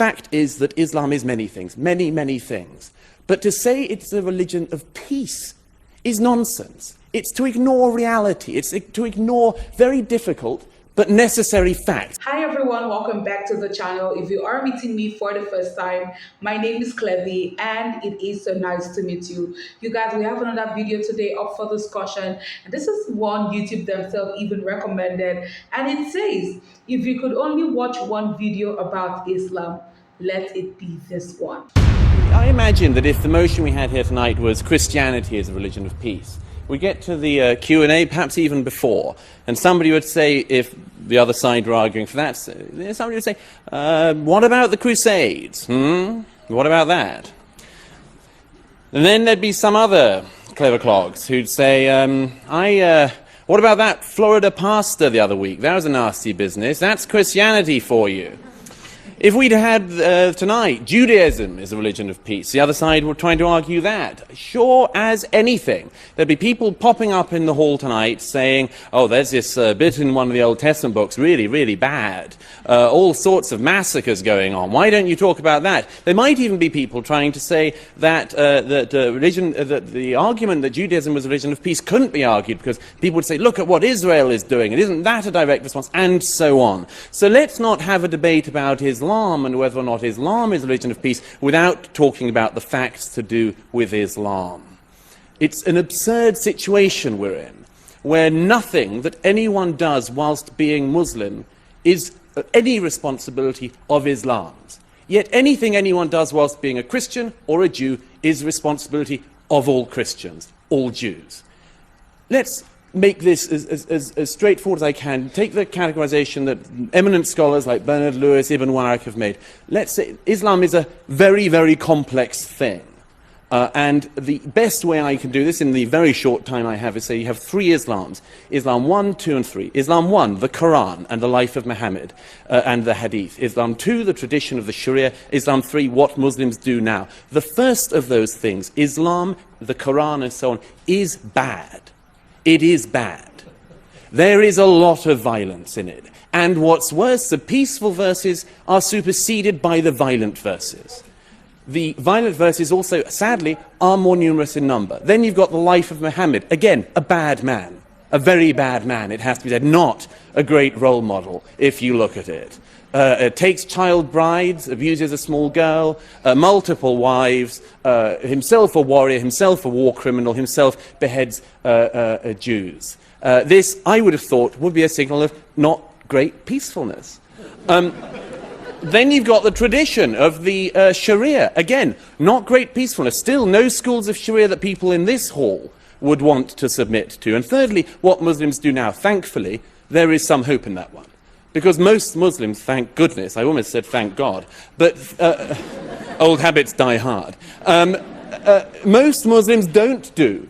fact is that Islam is many things, many, many things. But to say it's a religion of peace is nonsense. It's to ignore reality. It's to ignore very difficult but necessary facts. Hi everyone, welcome back to the channel. If you are meeting me for the first time, my name is Clevy and it is so nice to meet you. You guys, we have another video today up for discussion, and this is one YouTube themselves even recommended, and it says, if you could only watch one video about Islam, let it be this one. I imagine that if the motion we had here tonight was Christianity is a religion of peace, we get to the Q&A, perhaps even before, and somebody would say, if the other side were arguing for that, somebody would say, what about the Crusades? What about that? And then there'd be some other clever clogs who'd say, what about that Florida pastor the other week? That was a nasty business. That's Christianity for you. If we'd had tonight, Judaism is a religion of peace, the other side were trying to argue that. Sure as anything. There'd be people popping up in the hall tonight saying, oh, there's this bit in one of the Old Testament books, really, really bad. All sorts of massacres going on. Why don't you talk about that? There might even be people trying to say that the argument that Judaism was a religion of peace couldn't be argued because people would say, look at what Israel is doing, and isn't that a direct response, and so on. So let's not have a debate about Islam and whether or not Islam is a religion of peace without talking about the facts to do with Islam. It's an absurd situation we're in, where nothing that anyone does whilst being Muslim is any responsibility of Islam's. Yet anything anyone does whilst being a Christian or a Jew is responsibility of all Christians, all Jews. Let's make this as straightforward as I can. Take the categorization that eminent scholars like Bernard Lewis, Ibn Waraq have made. Let's say Islam is a very, very complex thing. And the best way I can do this in the very short time I have is say you have three Islams. Islam 1, 2, and 3. Islam 1, the Quran and the life of Muhammad and the Hadith. Islam 2, the tradition of the Sharia. Islam 3, what Muslims do now. The first of those things, Islam, the Quran and so on, is bad. It is bad. There is a lot of violence in it. And what's worse, the peaceful verses are superseded by the violent verses. The violent verses also, sadly, are more numerous in number. Then you've got the life of Muhammad. Again, a bad man. A very bad man, it has to be said. Not a great role model, if you look at it. Takes child brides, abuses a small girl, multiple wives, himself a warrior, himself a war criminal, himself beheads Jews. This, I would have thought, would be a signal of not great peacefulness. Then you've got the tradition of the Sharia. Again, not great peacefulness. Still, no schools of Sharia that people in this hall would want to submit to. And thirdly, what Muslims do now. Thankfully, there is some hope in that one. Because most Muslims, thank goodness, I almost said thank God, but old habits die hard. Most Muslims don't do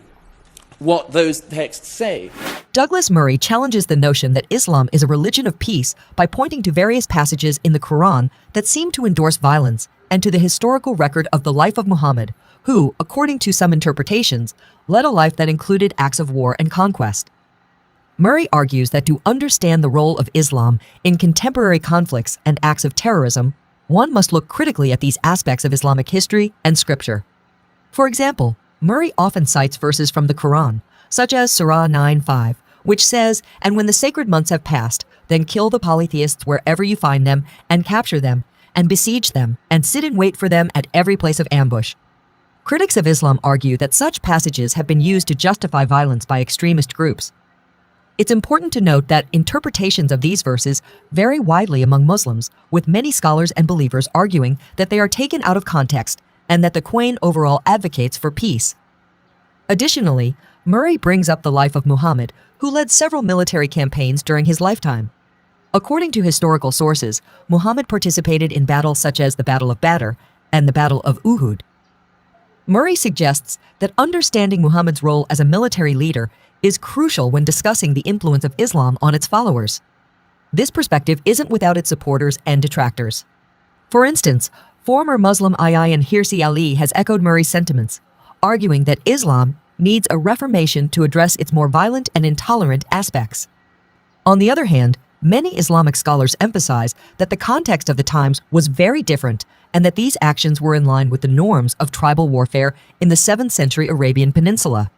what those texts say. Douglas Murray challenges the notion that Islam is a religion of peace by pointing to various passages in the Quran that seem to endorse violence and to the historical record of the life of Muhammad, who, according to some interpretations, led a life that included acts of war and conquest. Murray argues that to understand the role of Islam in contemporary conflicts and acts of terrorism, one must look critically at these aspects of Islamic history and scripture. For example, Murray often cites verses from the Quran, such as Surah 9:5, which says, "And when the sacred months have passed, then kill the polytheists wherever you find them, and capture them, and besiege them, and sit in wait for them at every place of ambush." Critics of Islam argue that such passages have been used to justify violence by extremist groups. It's important to note that interpretations of these verses vary widely among Muslims, with many scholars and believers arguing that they are taken out of context and that the Quran overall advocates for peace. Additionally, Murray brings up the life of Muhammad, who led several military campaigns during his lifetime. According to historical sources, Muhammad participated in battles such as the Battle of Badr and the Battle of Uhud. Murray suggests that understanding Muhammad's role as a military leader is crucial when discussing the influence of Islam on its followers. This perspective isn't without its supporters and detractors. For instance, former Muslim Ayyan Hirsi Ali has echoed Murray's sentiments, arguing that Islam needs a reformation to address its more violent and intolerant aspects. On the other hand, Many Islamic scholars emphasize that the context of the times was very different and that these actions were in line with the norms of tribal warfare in the 7th century Arabian Peninsula.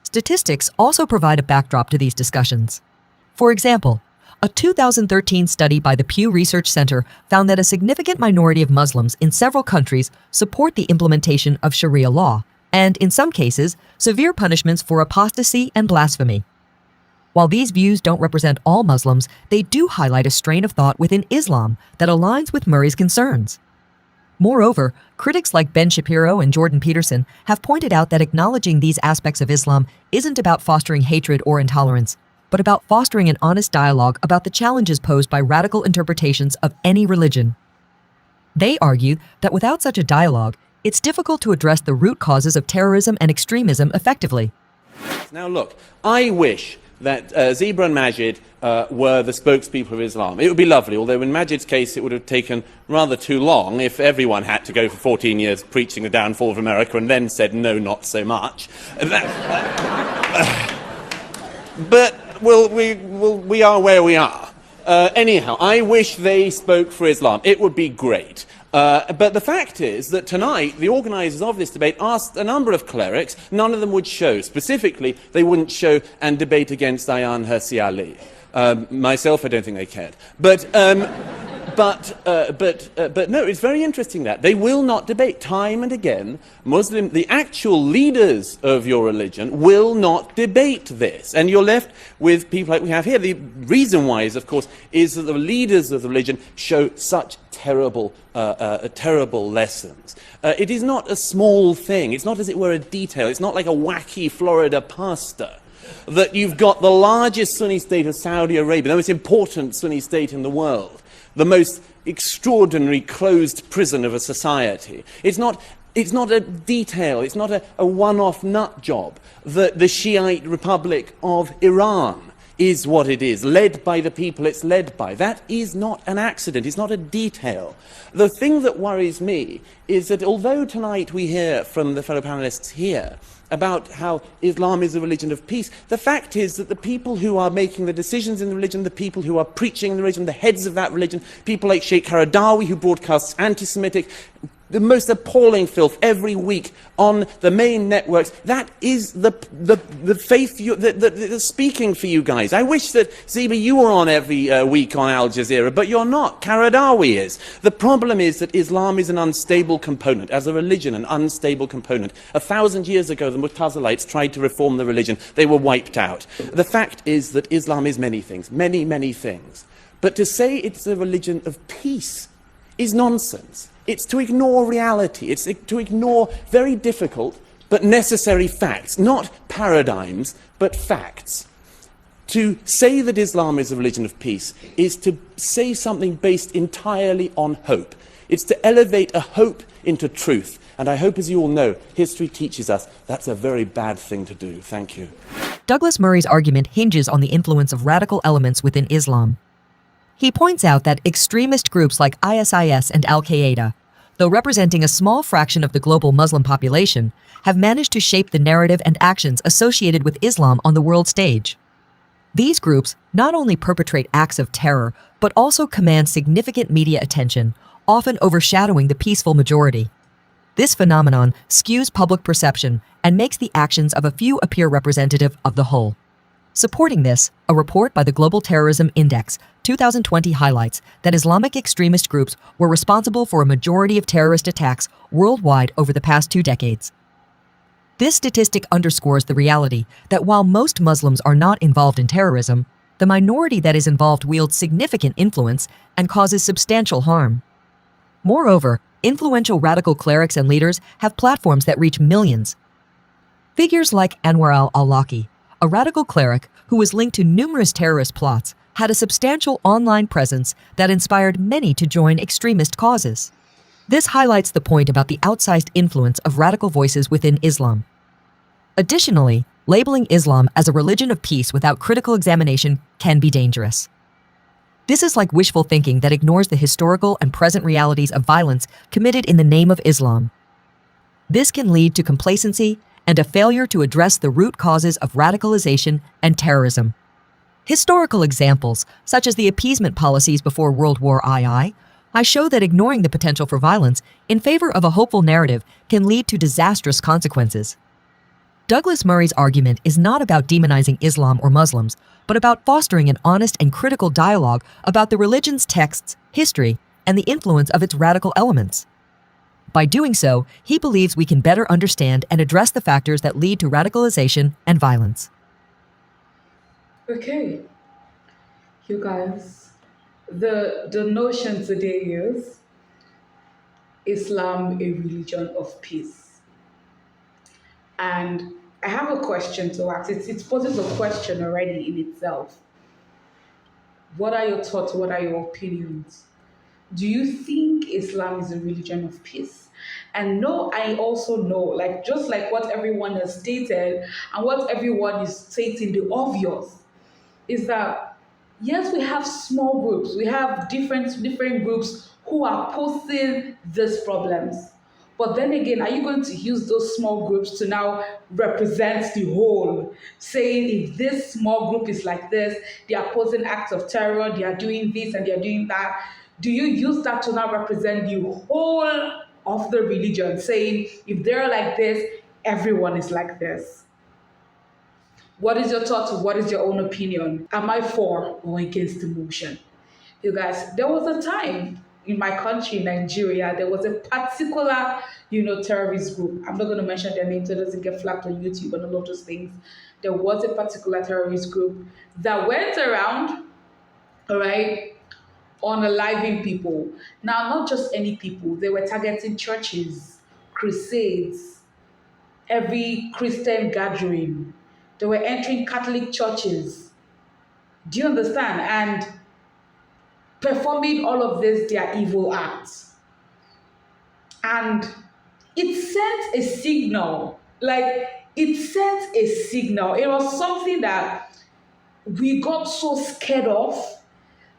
Statistics also provide a backdrop to these discussions. For example, a 2013 study by the Pew Research Center found that a significant minority of Muslims in several countries support the implementation of Sharia law, and in some cases, severe punishments for apostasy and blasphemy. While these views don't represent all Muslims, they do highlight a strain of thought within Islam that aligns with Murray's concerns. Moreover, critics like Ben Shapiro and Jordan Peterson have pointed out that acknowledging these aspects of Islam isn't about fostering hatred or intolerance, but about fostering an honest dialogue about the challenges posed by radical interpretations of any religion. They argue that without such a dialogue, it's difficult to address the root causes of terrorism and extremism effectively. Now look, I wish that Zebra and Majid were the spokespeople of Islam. It would be lovely, although in Majid's case it would have taken rather too long if everyone had to go for 14 years preaching the downfall of America and then said no, not so much. But we are where we are. Anyhow, I wish they spoke for Islam. It would be great. But the fact is that tonight, the organisers of this debate asked a number of clerics. None of them would show. Specifically, they wouldn't show and debate against Ayaan Hirsi Ali. Myself, I don't think they cared. But no, it's very interesting that they will not debate. Time and again, the actual leaders of your religion will not debate this. And you're left with people like we have here. The reason why is, of course, is that the leaders of the religion show such terrible lessons. It is not a small thing. It's not, as it were, a detail. It's not like a wacky Florida pastor. That you've got the largest Sunni state of Saudi Arabia, the most important Sunni state in the world, the most extraordinary closed prison of a society. It's not a detail, it's not a one-off nut job. The Shiite Republic of Iran is what it is, led by the people it's led by. That is not an accident, it's not a detail. The thing that worries me is that although tonight we hear from the fellow panelists here about how Islam is a religion of peace, the fact is that the people who are making the decisions in the religion, the people who are preaching the religion, the heads of that religion, people like Sheikh Qaradawi, who broadcasts anti-Semitic, the most appalling filth every week on the main networks, that is the faith that's speaking for you guys. I wish that, Zeba, you were on every week on Al Jazeera, but you're not. Qaradawi is. The problem is that Islam is an unstable component, as a religion, an unstable component. 1,000 years ago, the Mu'tazilites tried to reform the religion. They were wiped out. The fact is that Islam is many things, many, many things. But to say it's a religion of peace is nonsense. It's to ignore reality. It's to ignore very difficult but necessary facts, not paradigms, but facts. To say that Islam is a religion of peace is to say something based entirely on hope. It's to elevate a hope into truth. And I hope, as you all know, history teaches us that's a very bad thing to do. Thank you. Douglas Murray's argument hinges on the influence of radical elements within Islam. He points out that extremist groups like ISIS and Al-Qaeda, though representing a small fraction of the global Muslim population, have managed to shape the narrative and actions associated with Islam on the world stage. These groups not only perpetrate acts of terror, but also command significant media attention, often overshadowing the peaceful majority. This phenomenon skews public perception and makes the actions of a few appear representative of the whole. Supporting this, a report by the Global Terrorism Index 2020 highlights that Islamic extremist groups were responsible for a majority of terrorist attacks worldwide over the past 2 decades. This statistic underscores the reality that while most Muslims are not involved in terrorism, the minority that is involved wields significant influence and causes substantial harm. Moreover, influential radical clerics and leaders have platforms that reach millions. Figures like Anwar al-Awlaki, a radical cleric who was linked to numerous terrorist plots, had a substantial online presence that inspired many to join extremist causes. This highlights the point about the outsized influence of radical voices within Islam. Additionally, labeling Islam as a religion of peace without critical examination can be dangerous. This is like wishful thinking that ignores the historical and present realities of violence committed in the name of Islam. This can lead to complacency and a failure to address the root causes of radicalization and terrorism. Historical examples, such as the appeasement policies before World War I show that ignoring the potential for violence in favor of a hopeful narrative can lead to disastrous consequences. Douglas Murray's argument is not about demonizing Islam or Muslims, but about fostering an honest and critical dialogue about the religion's texts, history, and the influence of its radical elements. By doing so, he believes we can better understand and address the factors that lead to radicalization and violence. Okay, you guys, the notion today is Islam a religion of peace. And I have a question to ask. It poses a question already in itself. What are your thoughts? What are your opinions? Do you think Islam is a religion of peace? And no, I also know, like just like what everyone has stated and what everyone is stating, the obvious is that yes, we have small groups, we have different groups who are posing these problems. But then again, are you going to use those small groups to now represent the whole? Saying if this small group is like this, they are posing acts of terror, they are doing this and they are doing that. Do you use that to now represent the whole of the religion? Saying if they're like this, everyone is like this. What is your thought? What is your own opinion? Am I for or against the motion? You guys, there was a time in my country, Nigeria, there was a particular, terrorist group. I'm not going to mention their name so it doesn't get flagged on YouTube and all of those things. There was a particular terrorist group that went around, all right, unaliving people. Now, not just any people, they were targeting churches, crusades, every Christian gathering. They were entering Catholic churches. Do you understand? And performing all of this, their evil acts. And it sent a signal. Like, it sent a signal. It was something that we got so scared of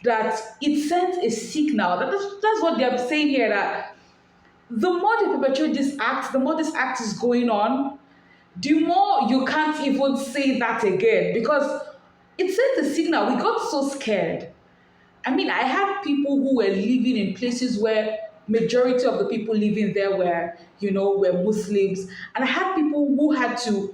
that it sent a signal. That's what they're saying here, that the more they perpetuate this act, the more this act is going on, the more you can't even say that again, because it sent a signal. We got so scared. I mean, I had people who were living in places where majority of the people living there were Muslims, and I had people who had to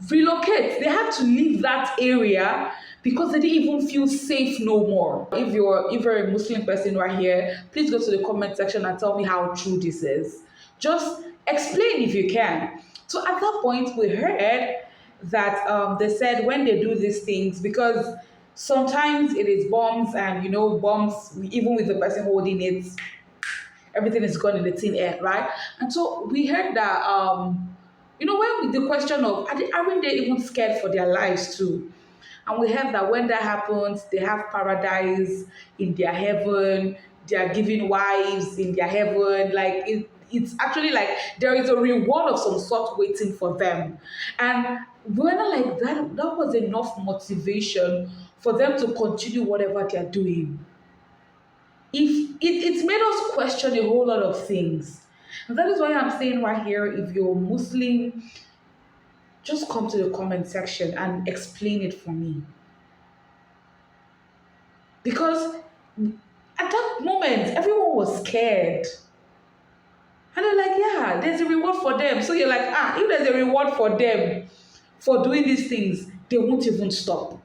relocate. They had to leave that area because they didn't even feel safe no more. If you're a Muslim person right here, please go to the comment section and tell me how true this is. Just explain if you can. So at that point, we heard that they said when they do these things, because sometimes it is bombs, and bombs, even with the person holding it, everything is gone in the thin air, right? And so we heard that when the question of aren't they even scared for their lives too? And we heard that when that happens, they have paradise in their heaven, they are giving wives in their heaven. Like it's actually like there is a reward of some sort waiting for them. And when like that was enough motivation for them to continue whatever they're doing. If it's made us question a whole lot of things. And that is why I'm saying right here, if you're Muslim, just come to the comment section and explain it for me. Because at that moment, everyone was scared. And they're like, yeah, there's a reward for them. So you're like, if there's a reward for them for doing these things, they won't even stop.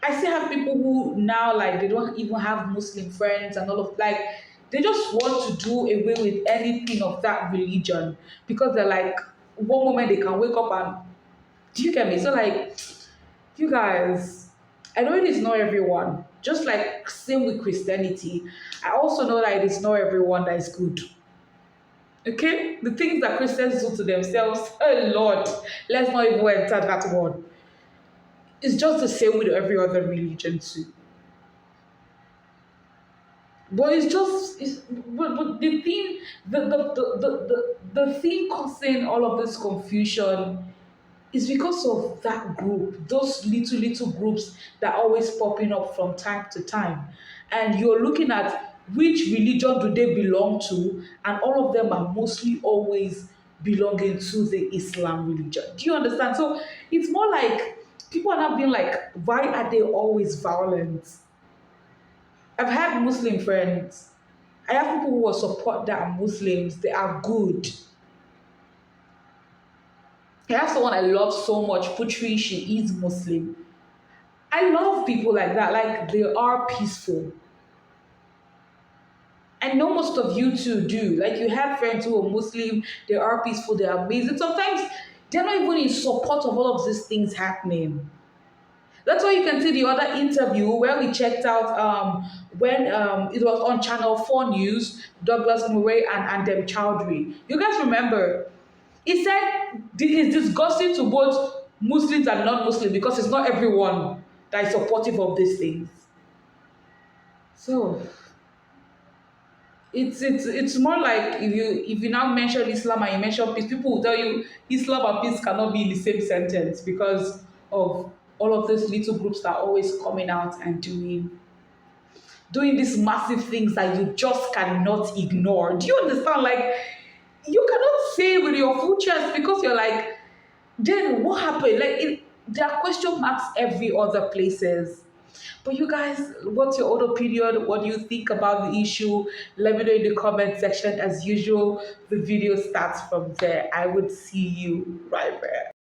I still have people who now, like, they don't even have Muslim friends and all of, like, they just want to do away with anything of that religion because they're like, one moment they can wake up and, do you get me? So, like, you guys, I know it is not everyone. Just like same with Christianity, I also know that it is not everyone that is good. Okay? The things that Christians do to themselves, oh Lord, let's not even enter that one. It's just the same with every other religion too. But but the thing, the thing causing all of this confusion is because of that group, those little groups that are always popping up from time to time. And you're looking at which religion do they belong to, and all of them are mostly always belonging to the Islam religion. Do you understand? So it's more like People are not being like, why are they always violent? I've had Muslim friends. I have people who will support that are Muslims. They are good. I have someone I love so much, Putri. She is Muslim. I love people like that. Like, they are peaceful. I know most of you too do. Like, you have friends who are Muslim, they are peaceful, they are amazing. Sometimes they're not even in support of all of these things happening. That's why you can see the other interview where we checked out when it was on Channel 4 News, Douglas Murray and Andem Chowdhury. You guys remember? He said it's disgusting to both Muslims and non-Muslims because it's not everyone that is supportive of these things. So it's more like if you now mention Islam and you mention peace, people will tell you Islam and peace cannot be in the same sentence because of all of those little groups that are always coming out and doing these massive things that you just cannot ignore. Do you understand? Like, you cannot say with your full chest because you're like, then what happened? Like, there are question marks every other places. But you guys, what's your own opinion? What do you think about the issue? Let me know in the comment section. As usual, the video starts from there. I would see you right there.